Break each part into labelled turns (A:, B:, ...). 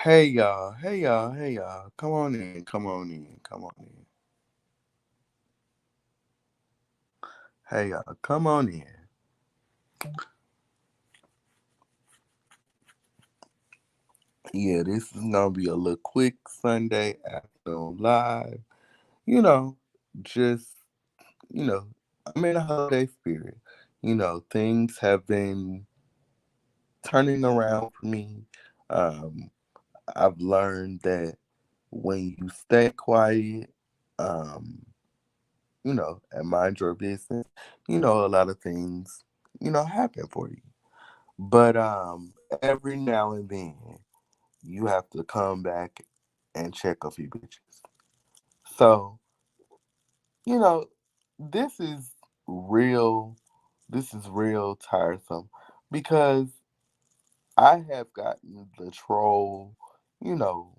A: Hey y'all. Come on in, come on in, come on in. Hey y'all, come on in. Yeah, this is gonna be a little quick Sunday afternoon live. You know, just, you know, I'm in a holiday spirit. Things have been turning around for me. Um, I've learned that when you stay quiet, um, and mind your business, a lot of things, happen for you. But every now and then you have to come back and check a few bitches. So, you know, this is real this is real tiresome because I have gotten the troll, you know,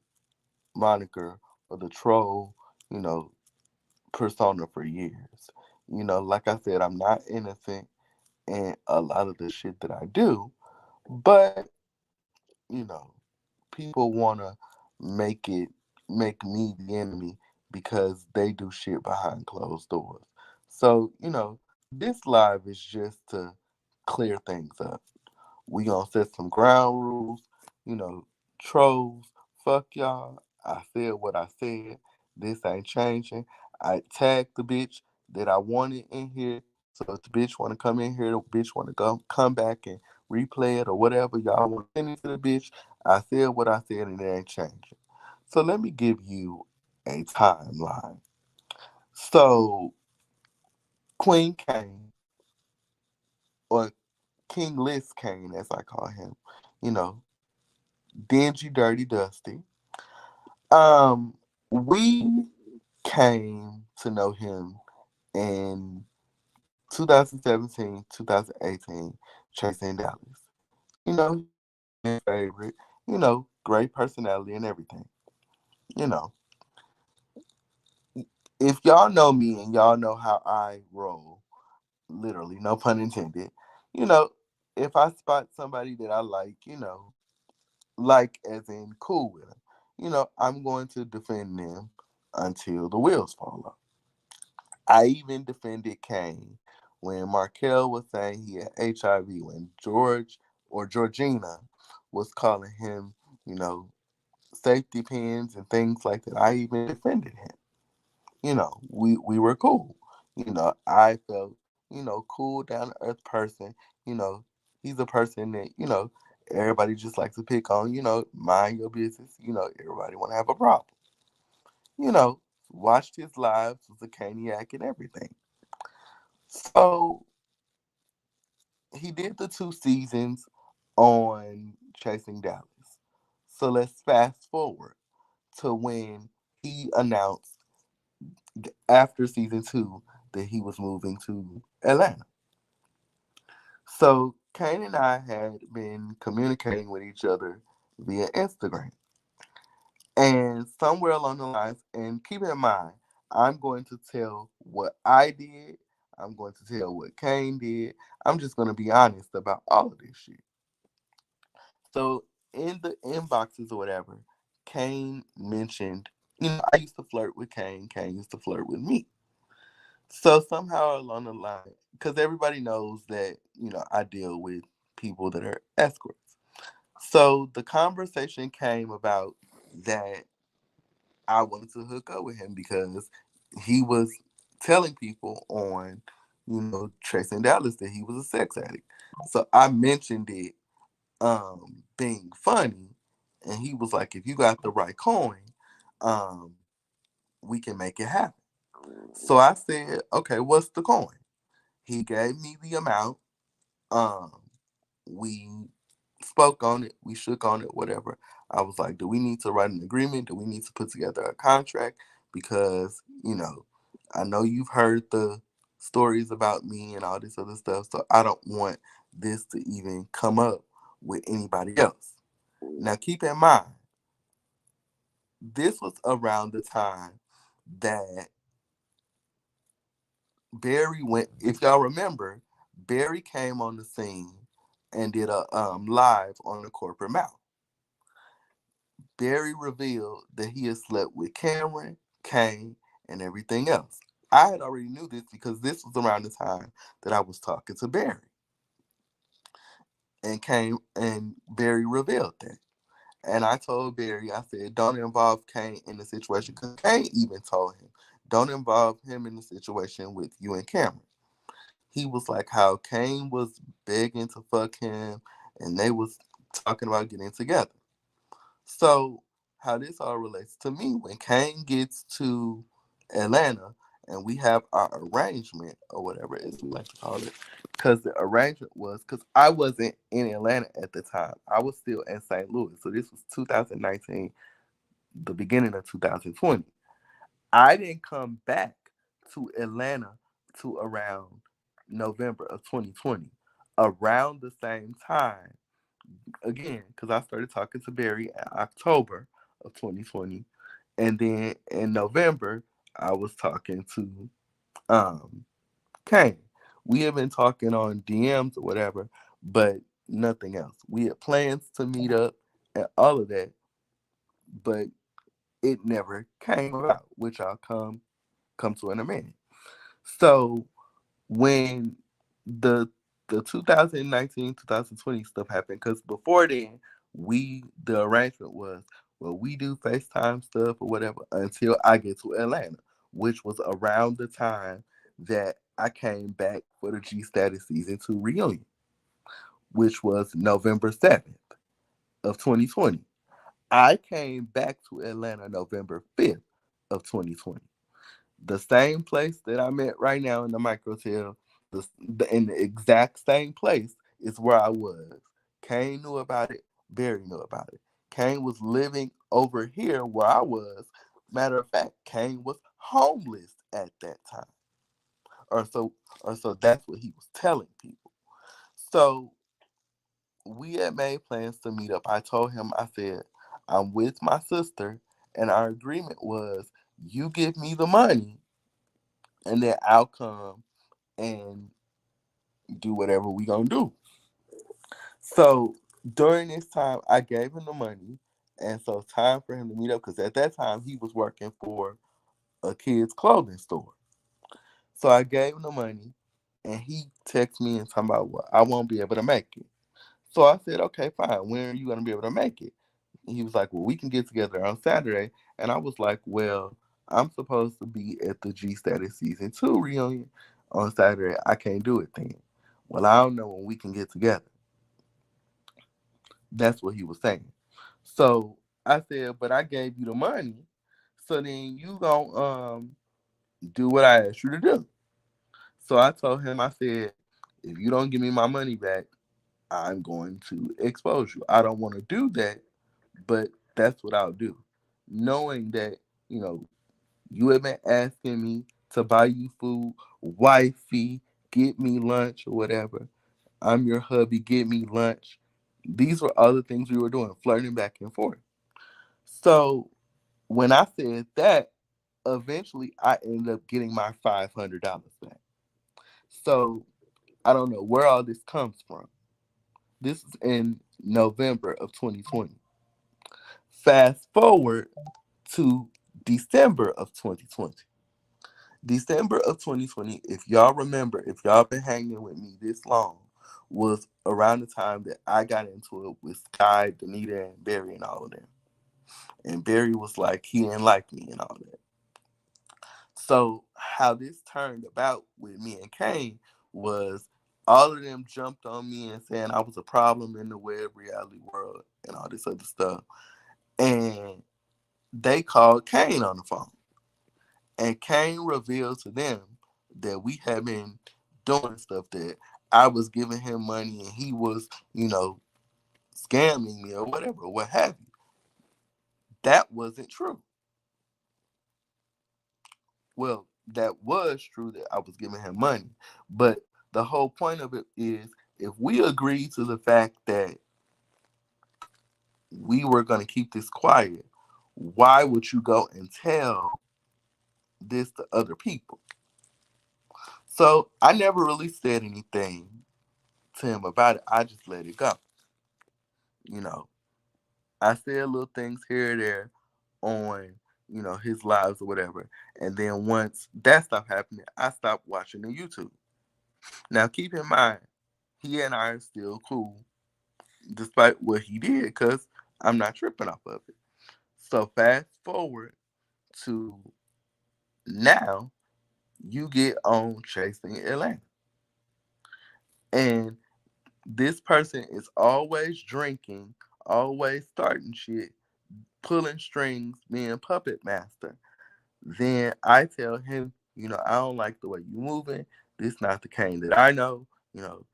A: moniker or the troll, you know, persona for years. Like I said, I'm not innocent in a lot of the shit that I do, but you know, people wanna make it make me the enemy because they do shit behind closed doors. So, this live is just to clear things up. We gonna set some ground rules, you know, trolls, fuck y'all. I said what I said. This ain't changing. I tagged the bitch that I wanted in here. So if the bitch wanna come in here, the bitch wanna go come back and replay it or whatever y'all wanna send it to the bitch. I said what I said and it ain't changing. So let me give you a timeline. So Queen Cain, or King Liz Cain as I call him, you know, Dingy Dirty Dusty. We came to know him in 2017, 2018, Chasing Dallas. He was a fan favorite, great personality and everything. You know, if y'all know me and y'all know how I roll, literally, no pun intended, you know, if I spot somebody that I like as in cool with them, I'm going to defend them until the wheels fall off. I even defended Kane when Markel was saying he had HIV, when George or Georgina was calling him, you know, safety pins and things like that. I even defended him. We were cool. I felt, cool, down to earth person. You know, he's a person that, everybody just likes to pick on, mind your business. Everybody want to have a problem. You know, watched his lives, was a caniac and everything. So he did the 2 seasons on Chasing Dallas. So let's fast forward to when he announced after season 2 that he was moving to Atlanta. So Kane and I had been communicating with each other via Instagram. And somewhere along the lines, and keep in mind, I'm going to tell what I did. I'm going to tell what Kane did. I'm just going to be honest about all of this shit. So in the inboxes or whatever, Kane mentioned, I used to flirt with Kane. Kane used to flirt with me. So somehow along the line, because everybody knows that, I deal with people that are escorts. So the conversation came about that I wanted to hook up with him because he was telling people on, Tracing Dallas that he was a sex addict. So I mentioned it being funny, and he was like, if you got the right coin, um, we can make it happen. So I said, okay, what's the coin? He gave me the amount. Um, we spoke on it, we shook on it, whatever. I was like, do we need to write an agreement? Do we need to put together a contract? Because, I know you've heard the stories about me and all this other stuff, so I don't want this to even come up with anybody else. Now, keep in mind, this was around the time that Barry went. If y'all remember, Barry came on the scene and did a live on the corporate mouth. Barry revealed that he had slept with Cameron, Cain, and everything else. I had already knew this because this was around the time that I was talking to Barry, and Barry revealed that. And I told Barry, I said, don't involve Cain in the situation, because Cain even told him, don't involve him in the situation with you and Cameron. He was like how Cain was begging to fuck him, and they was talking about getting together. So how this all relates to me, when Cain gets to Atlanta and we have our arrangement or whatever as we like to call it, because the arrangement was, because I wasn't in Atlanta at the time, I was still in St. Louis. So this was 2019, the beginning of 2020. I didn't come back to Atlanta to around November of 2020, around the same time again, because I started talking to Barry in October of 2020, and then in November I was talking to um Kane. We had been talking on DMs or whatever, but nothing else. We had plans to meet up and all of that, but it never came about, which I'll come to in a minute. So when the the 2019 2020 stuff happened, because before then the arrangement was, well, we do FaceTime stuff or whatever until I get to Atlanta, which was around the time that I came back for the G Status season 2 reunion, which was November 7th of 2020. I came back to Atlanta November 5th of 2020. The same place that I'm at right now in the microtel, in the exact same place is where I was. Kane knew about it. Barry knew about it. Kane was living over here where I was. Matter of fact, Kane was homeless at that time, or so, that's what he was telling people. So we had made plans to meet up. I told him, I said, I'm with my sister, and our agreement was, you give me the money, and then I'll come and do whatever we gonna do. So during this time, I gave him the money, and so it's time for him to meet up, because at that time he was working for a kid's clothing store. So I gave him the money, and he texted me and talking about, well, I won't be able to make it. So I said, okay, fine. When are you gonna be able to make it? And he was like, well, we can get together on Saturday. And I was like, well, I'm supposed to be at the G Status season 2 reunion on Saturday. I can't do it then. Well, I don't know when we can get together. That's what he was saying. So I said, but I gave you the money, so then you gonna do what I asked you to do. So I told him, I said, if you don't give me my money back, I'm going to expose you. I don't want to do that, but that's what I'll do. Knowing that, you know, you have been asking me to buy you food, wifey, get me lunch or whatever. I'm your hubby, get me lunch. These were other things we were doing, flirting back and forth. So when I said that, eventually I ended up getting my $500 back. So I don't know where all this comes from. This is in November of 2020. Fast forward to December of 2020. December of 2020, if y'all remember, if y'all been hanging with me this long, was around the time that I got into it with Sky, Danita, and Barry and all of them. And Barry was like, he didn't like me and all that. So how this turned about with me and Kane was, all of them jumped on me and saying I was a problem in the web reality world and all this other stuff. And they called Kane on the phone. And Kane revealed to them that we had been doing stuff, that I was giving him money and he was, scamming me or whatever, what have you. That wasn't true. Well, that was true that I was giving him money. But the whole point of it is, if we agree to the fact that we were going to keep this quiet, why would you go and tell this to other people? So I never really said anything to him about it. I just let it go. You know, I said little things here and there on, his lives or whatever. And then once that stopped happening, I stopped watching the YouTube. Now keep in mind, he and I are still cool despite what he did, because I'm not tripping off of it. So fast forward to now, you get on Chasing Atlanta. And this person is always drinking, always starting shit, pulling strings, being puppet master. Then I tell him, I don't like the way you moving. This not the Cain that I know, you know.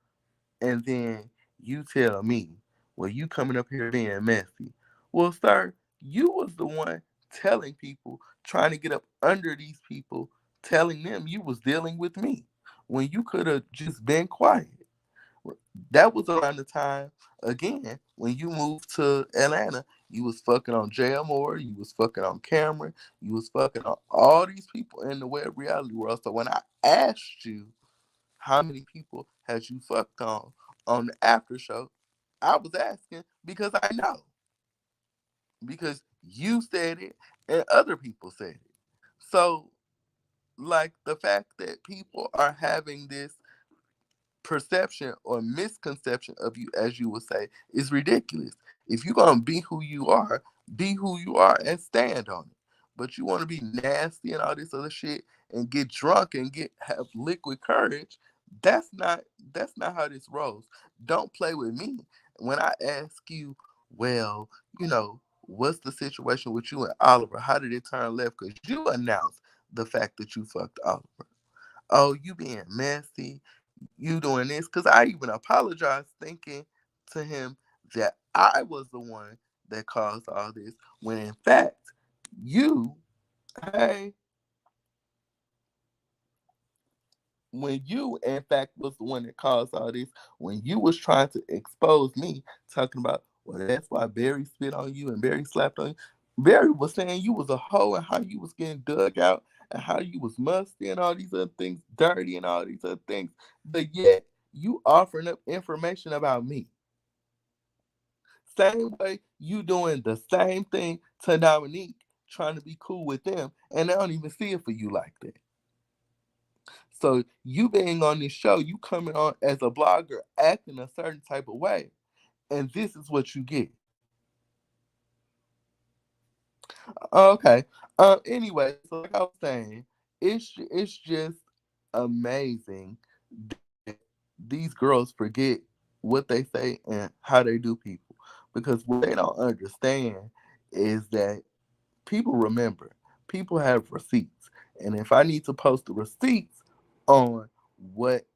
A: And then you tell me, well, you coming up here being messy. Well, sir, you was the one telling people, trying to get up under these people, telling them you was dealing with me when you could have just been quiet. That was around the time, again, when you moved to Atlanta. You was fucking on JL Moore, you was fucking on Cameron, you was fucking on all these people in the web reality world. So when I asked you how many people has you fucked on the after show, I was asking because I know. Because you said it and other people said it. So, like, the fact that people are having this perception or misconception of you, as you would say, is ridiculous. If you're gonna be who you are and stand on it. But you want to be nasty and all this other shit and get drunk and get have liquid courage. That's not that's not how this rolls. Don't play with me. When I ask you, well, what's the situation with you and Oliver? How did it turn left? Because you announced the fact that you fucked Oliver. Oh, you being messy, you doing this. Because I even apologized, thinking to him that I was the one that caused all this, when in fact, you, hey, when you in fact was the one that caused all this, when you was trying to expose me, talking about, well, that's why Barry spit on you and Barry slapped on you. Barry was saying you was a hoe and how you was getting dug out and how you was musty and all these other things, dirty and all these other things. But yet you offering up information about me. Same way you doing the same thing to Dominique, trying to be cool with them, and they don't even see it for you like that. So you being on this show, you coming on as a blogger, acting a certain type of way, and this is what you get. Okay. Anyway, so like I was saying, it's just amazing that these girls forget what they say and how they do people, because what they don't understand is that people remember. People have receipts, and if I need to post the receipts on what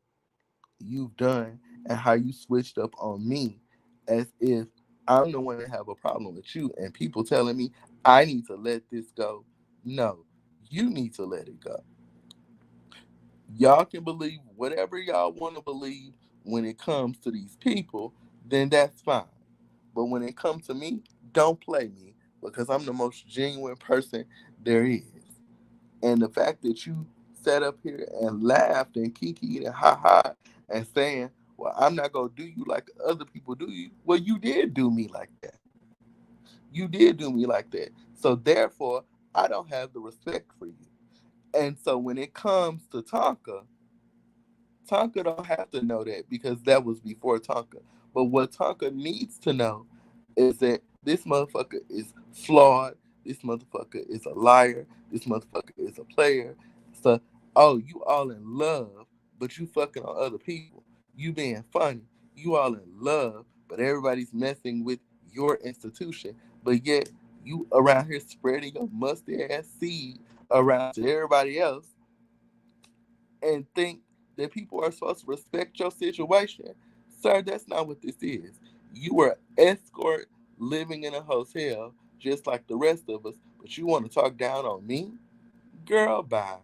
A: you've done and how you switched up on me, as if I'm the one that have a problem with you, and people telling me I need to let this go. No, you need to let it go. Y'all can believe whatever y'all want to believe when it comes to these people, then that's fine. But when it comes to me, don't play me, because I'm the most genuine person there is. And the fact that you sat up here and laughed and kikied and ha ha and saying, well, I'm not gonna do you like other people do you. Well, you did do me like that. You did do me like that. So therefore, I don't have the respect for you. And so when it comes to Tonka, Tonka don't have to know that, because that was before Tonka. But what Tonka needs to know is that this motherfucker is flawed. This motherfucker is a liar. This motherfucker is a player. So, oh, you all in love, but you fucking on other people. You being funny. You all in love, but everybody's messing with your institution. But yet, you around here spreading your musty ass seed around to everybody else, and think that people are supposed to respect your situation. Sir, that's not what this is. You were an escort living in a hotel just like the rest of us, but you want to talk down on me? Girl, bye.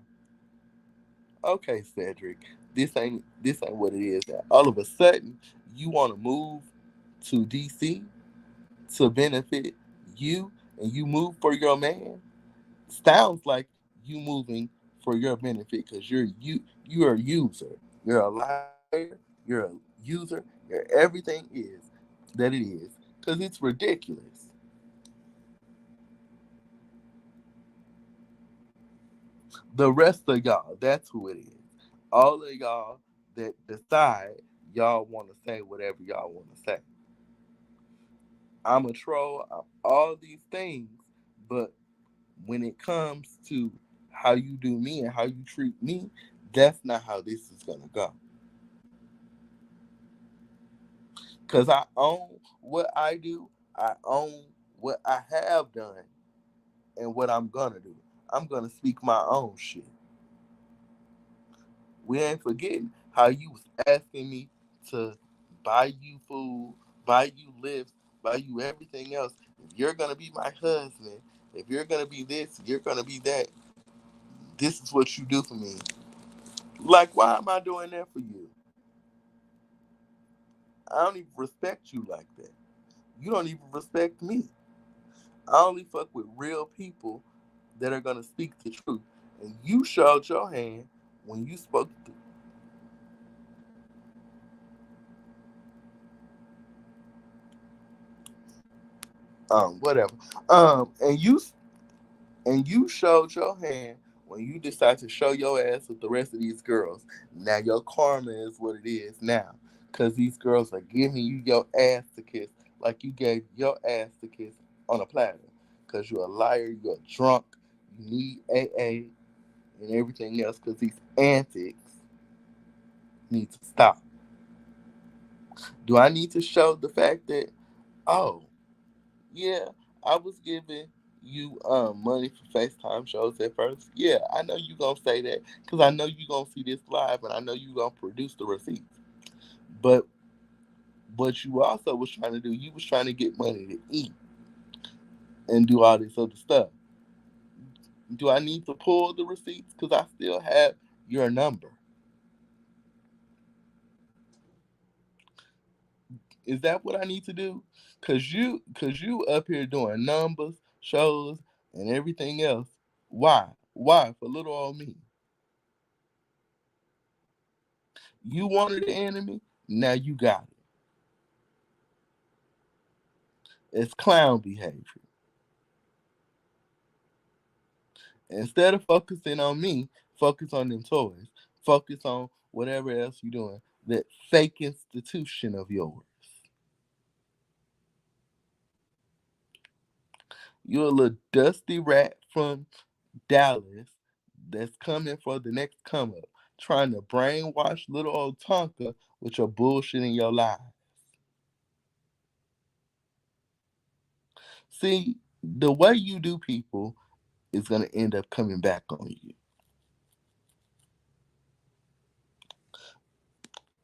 A: Okay, Cedric. This ain't what it is. Now, all of a sudden, you want to move to DC to benefit you, and you move for your man. Sounds like you moving for your benefit, because you're a user. You're a liar. You're a user. Everything is that it is, because it's ridiculous. The rest of y'all, that's who it is. All of y'all that decide y'all want to say whatever y'all want to say. I'm a troll, I'm all these things, but when it comes to how you do me and how you treat me, that's not how this is gonna go. Cause I own what I do, I own what I have done, and what I'm gonna do. I'm gonna speak my own shit. We ain't forgetting how you was asking me to buy you food, buy you lifts, buy you everything else. If you're gonna be my husband, if you're gonna be this, you're gonna be that. This is what you do for me. Like, why am I doing that for you? I don't even respect you like that. You don't even respect me. I only fuck with real people that are gonna speak the truth. And you showed your hand when you spoke the whatever. And you showed your hand when you decide to show your ass with the rest of these girls. Now your karma is what it is now. Cause these girls are giving you your ass to kiss like you gave your ass to kiss on a platter. Cause you're a liar, you're a drunk, you need AA and everything else, cause these antics need to stop. Do I need to show the fact that, oh, yeah, I was giving you money for FaceTime shows at first? Yeah, I know you gonna say that because I know you gonna see this live and I know you gonna produce the receipts. But what you also was trying to do, you was trying to get money to eat and do all this other stuff. Do I need to pull the receipts? Because I still have your number. Is that what I need to do? Cause you up here doing numbers, shows, and everything else. Why? Why? For little old me. You wanted the enemy, now you got it. It's clown behavior. Instead of focusing on me, focus on them toys. Focus on whatever else you're doing. That fake institution of yours. You're a little dusty rat from Dallas that's coming for the next come up, trying to brainwash little old Tonka with your bullshit in your life. See, the way you do people is going to end up coming back on you.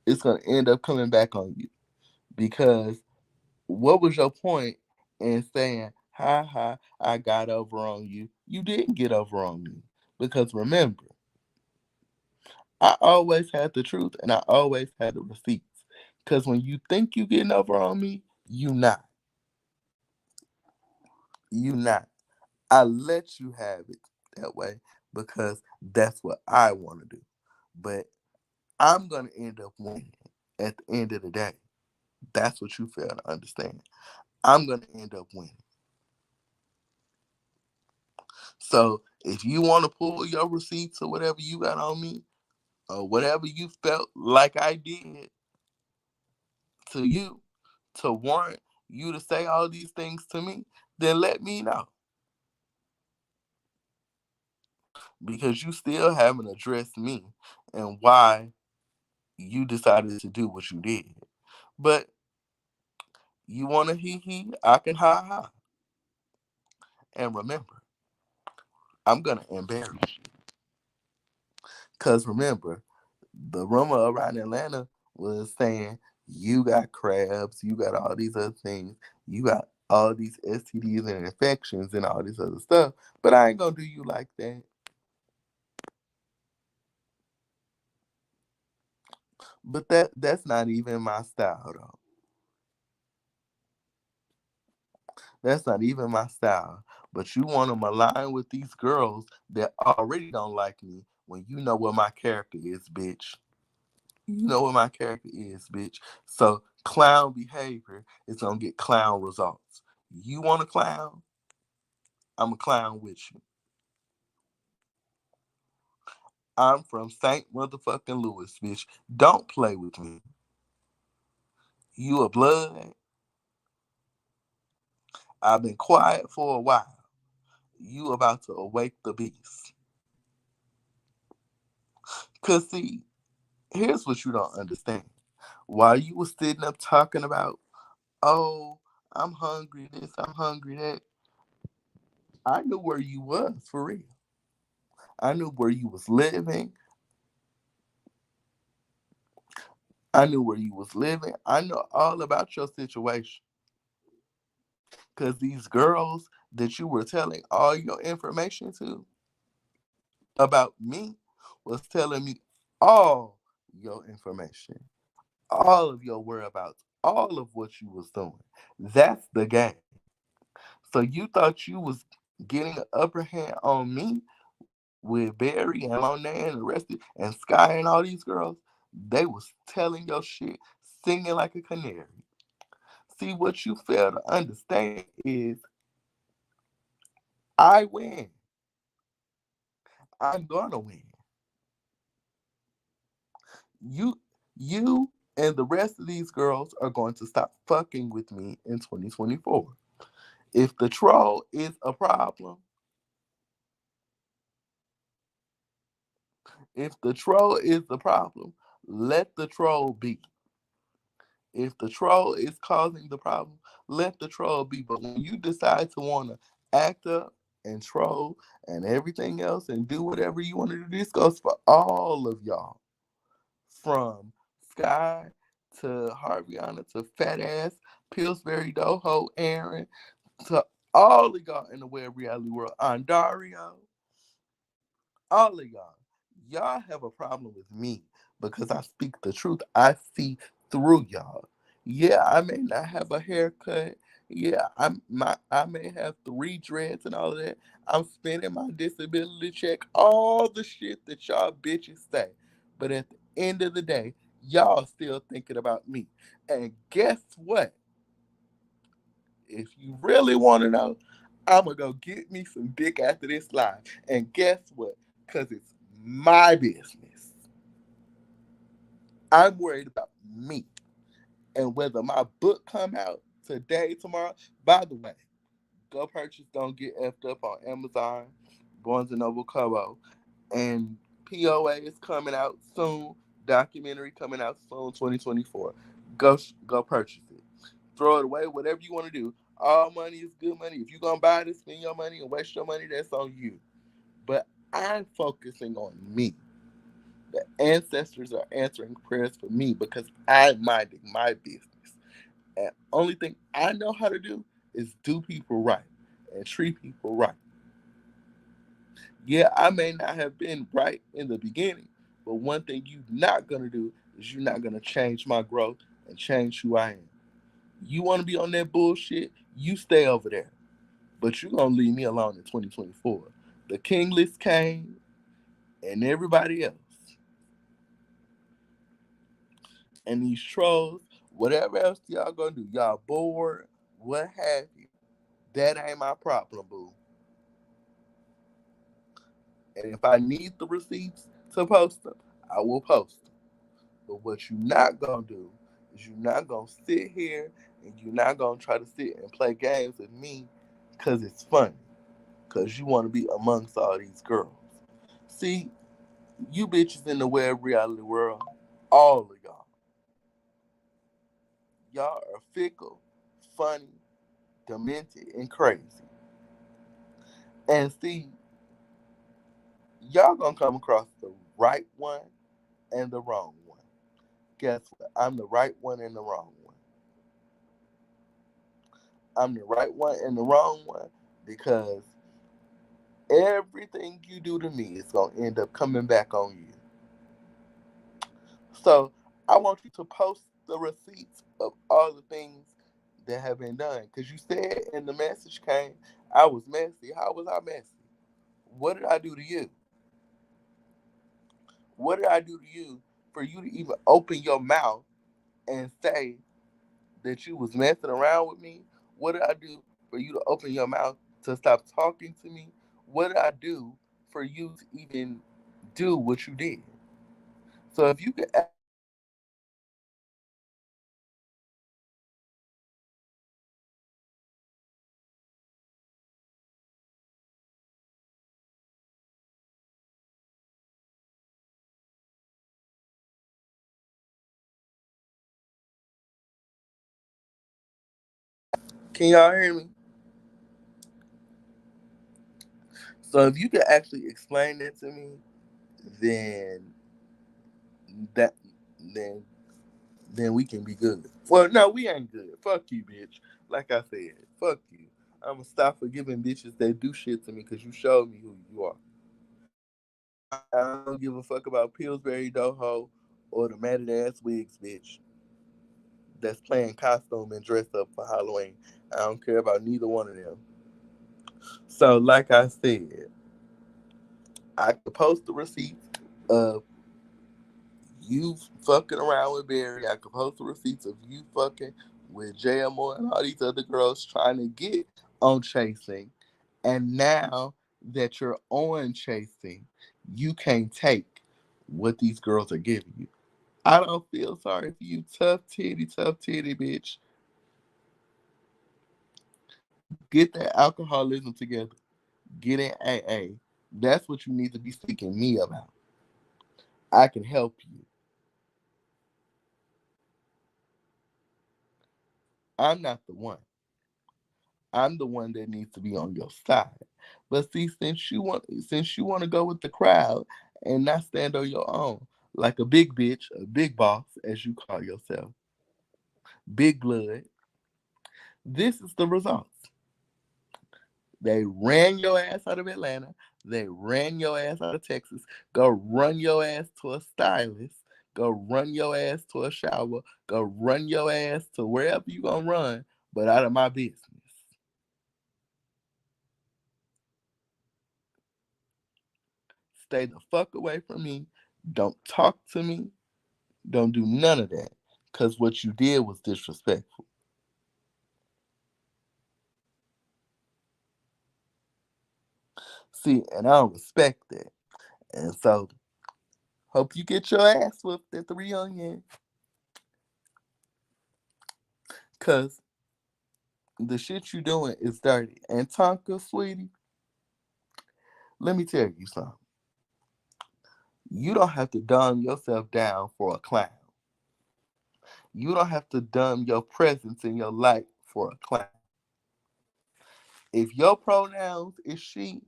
A: It's going to end up coming back on you because what was your point in saying, ha ha, I got over on you? You didn't get over on me. Because remember, I always had the truth and I always had the receipts. Because when you think you getting over on me, you not. You not. I let you have it that way because that's what I want to do. But I'm going to end up winning at the end of the day. That's what you fail to understand. I'm going to end up winning. So if you want to pull your receipts or whatever you got on me, or whatever you felt like I did to you to warrant you to say all these things to me, then let me know. Because you still haven't addressed me and why you decided to do what you did. But you want to hee hee, I can ha ha. And remember, I'm going to embarrass you. Because remember, the rumor around Atlanta was saying you got crabs, you got all these other things, you got all these STDs and infections and all this other stuff. But I ain't gonna do you like that. But that's not even my style though. That's not even my style. But you want to align with these girls that already don't like me when you know what my character is, bitch. You know what my character is, bitch. So clown behavior is gonna get clown results. You want a clown? I'm a clown with you. I'm from St. Motherfucking Louis, bitch. Don't play with me. You a blood. I've been quiet for a while. You about to awake the beast. Cause see, here's what you don't understand. While you was sitting up talking about, oh, I'm hungry this, I'm hungry that, I knew where you was for real. I knew where you was living. I knew where you was living. I know all about your situation. Cause these girls that you were telling all your information to about me was telling me all your information, all of your whereabouts, all of what you was doing. That's the game. So you thought you was getting an upper hand on me with Barry and Monet and the rest of, and Sky and all these girls? They was telling your shit, singing like a canary. See, what you fail to understand is I win. I'm gonna win. You you and the rest of these girls are going to stop fucking with me in 2024. If the troll is a problem, if the troll is the problem, let the troll be. If the troll is causing the problem, let the troll be. But when you decide to want to act up and troll and everything else and do whatever you want to do, this goes for all of y'all. From Sky to Harviana to Fat Ass, Pillsbury Doho, Aaron, to all of y'all in the web reality world, Ondario, all of y'all. Y'all have a problem with me because I speak the truth. I see through y'all. Yeah, I may not have a haircut. Yeah, I may have three dreads and all of that. I'm spending my disability check, all the shit that y'all bitches say. But at the end of the day, y'all still thinking about me. And guess what? If you really want to know, I'm going to go get me some dick after this live. And guess what? Because it's my business. I'm worried about me. And whether my book come out today, tomorrow, by the way, Go Purchase Don't Get Effed Up on Amazon, Barnes& and Noble Kobo. And POA is coming out soon. Documentary coming out soon, 2024. Go purchase it. Throw it away, whatever you want to do. All money is good money. If you're going to buy it, spend your money and waste your money, that's on you. But I'm focusing on me. The ancestors are answering prayers for me because I'm minding my business. And only thing I know how to do is do people right and treat people right. Yeah, I may not have been right in the beginning, but one thing you're not gonna do is you're not gonna change my growth and change who I am. You wanna be on that bullshit, you stay over there. But you're gonna leave me alone in 2024. The King list came and everybody else. And these trolls, whatever else y'all gonna do, y'all bored, what have you. That ain't my problem, boo. And if I need the receipts to post them, I will post them. But what you're not gonna do is you're not gonna sit here and you're not gonna try to sit and play games with me because it's funny. Because you want to be amongst all these girls. See, you bitches in the web reality world, all of y'all are fickle, funny, demented, and crazy. And see, y'all gonna come across the right one and the wrong one. Guess what? I'm the right one and the wrong one. I'm the right one and the wrong one because everything you do to me is gonna end up coming back on you. So I want you to post the receipts of all the things that have been done. Because you said in the message came, I was messy. How was I messy? What did I do to you? What did I do to you for you to even open your mouth and say that you was messing around with me? What did I do for you to open your mouth to stop talking to me? What did I do for you to even do what you did. So if you could actually explain that to me, then can y'all hear me? So if you could actually explain that to me, then that then then we can be good. Well, no, we ain't good. Fuck you, bitch. Like I said, fuck you. I'ma stop forgiving bitches that do shit to me because you showed me who you are. I don't give a fuck about Pillsbury Doho or the matted ass wigs, bitch, that's playing costume and dressed up for Halloween. I don't care about neither one of them. So, like I said, I could post the receipts of you fucking around with Barry. I could post the receipts of you fucking with JMO and all these other girls trying to get on chasing. And now that you're on chasing, you can't take what these girls are giving you. I don't feel sorry for you, tough titty bitch. Get that alcoholism together. Get in AA. That's what you need to be seeking me about. I can help you. I'm not the one. I'm the one that needs to be on your side. But see, since you want to go with the crowd and not stand on your own, like a big bitch, a big boss, as you call yourself, big blood, this is the results. They ran your ass out of Atlanta. They ran your ass out of Texas. Go run your ass to a stylist. Go run your ass to a shower. Go run your ass to wherever you gonna run, but out of my business. Stay the fuck away from me. Don't talk to me. Don't do none of that. Cause what you did was disrespectful. See, and I don't respect that. And so hope you get your ass whooped at the reunion. Cause the shit you doing is dirty. And Tonka, sweetie, let me tell you something. You don't have to dumb yourself down for a clown. You don't have to dumb your presence in your life for a clown. If your pronouns is she,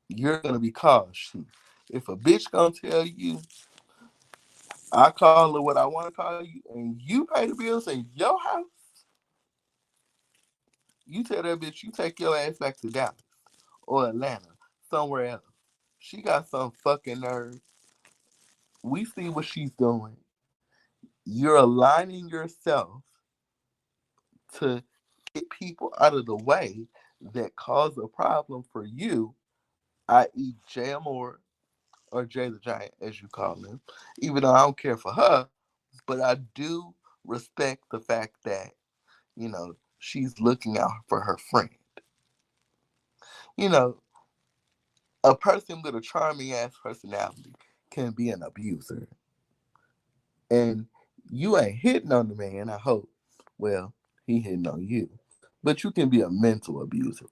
A: you're gonna be called she. If a bitch gonna tell you, I call her what I want to call you, and you pay the bills in your house, you tell that bitch you take your ass back to Dallas or Atlanta, somewhere else. She got some fucking nerve. We see what she's doing. You're aligning yourself to get people out of the way that cause a problem for you, i.e., Jay Moore or Jay the Giant, as you call him. Even though I don't care for her, but I do respect the fact that, she's looking out for her friend. You know, a person with a charming ass personality can be an abuser. And you ain't hitting on the man, I hope. Well, he hitting on you. But you can be a mental abuser.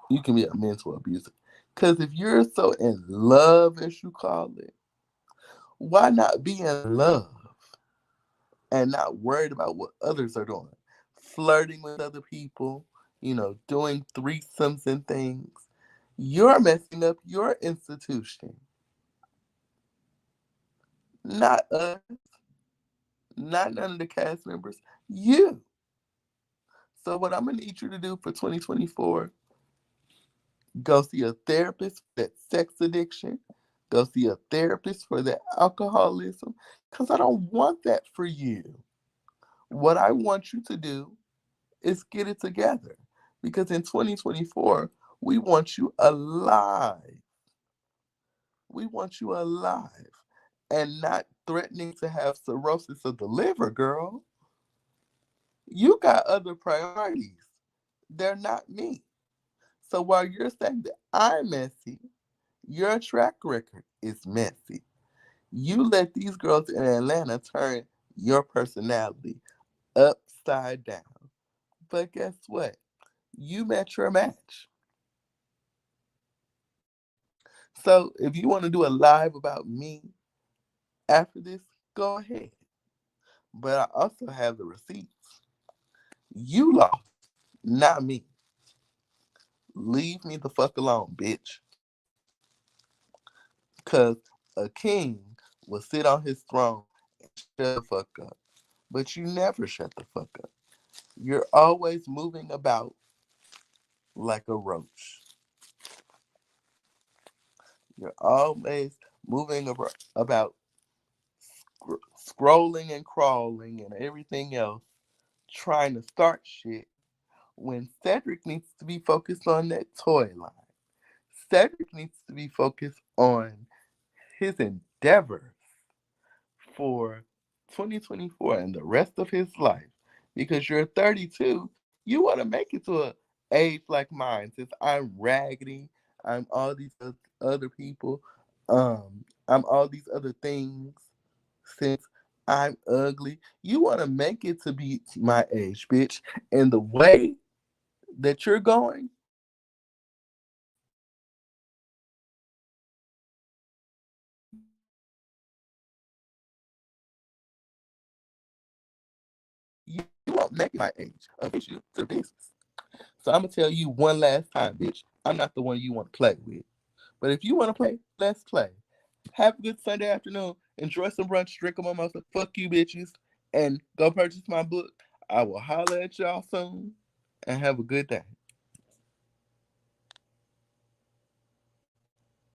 A: You can be a mental abuser. Because if you're so in love, as you call it, why not be in love and not worried about what others are doing? Flirting with other people, doing threesomes and things. You're messing up your institution, not us, not none of the cast members, you. So, what I'm going to need you to do for 2024, go see a therapist for that sex addiction, go see a therapist for that alcoholism, because I don't want that for you. What I want you to do is get it together, because in 2024, we want you alive. We want you alive and not threatening to have cirrhosis of the liver, girl. You got other priorities. They're not me. So while you're saying that I'm messy, Your track record is messy. You let these girls in Atlanta turn your personality upside down. But guess what? You met your match. So if you want to do a live about me after this, go ahead. But I also have the receipts. You lost, not me. Leave me the fuck alone, bitch. Because a king will sit on his throne and shut the fuck up. But you never shut the fuck up. You're always moving about like a roach. You're always moving about scrolling and crawling and everything else, trying to start shit when Cedric needs to be focused on that toy line. Cedric needs to be focused on his endeavors for 2024 and the rest of his life. Because you're 32, you want to make it to a age like mine. Since I'm raggedy, I'm all these other people, I'm all these other things. Since I'm ugly, you want to make it to be my age, bitch. And the way that you're going, you won't make my age official to business. So I'm gonna tell you one last time, bitch. I'm not the one you want to play with. But if you want to play, let's play. Have a good Sunday afternoon. Enjoy some brunch, drink a mimosa. Fuck you, bitches. And go purchase my book. I will holler at y'all soon. And have a good day.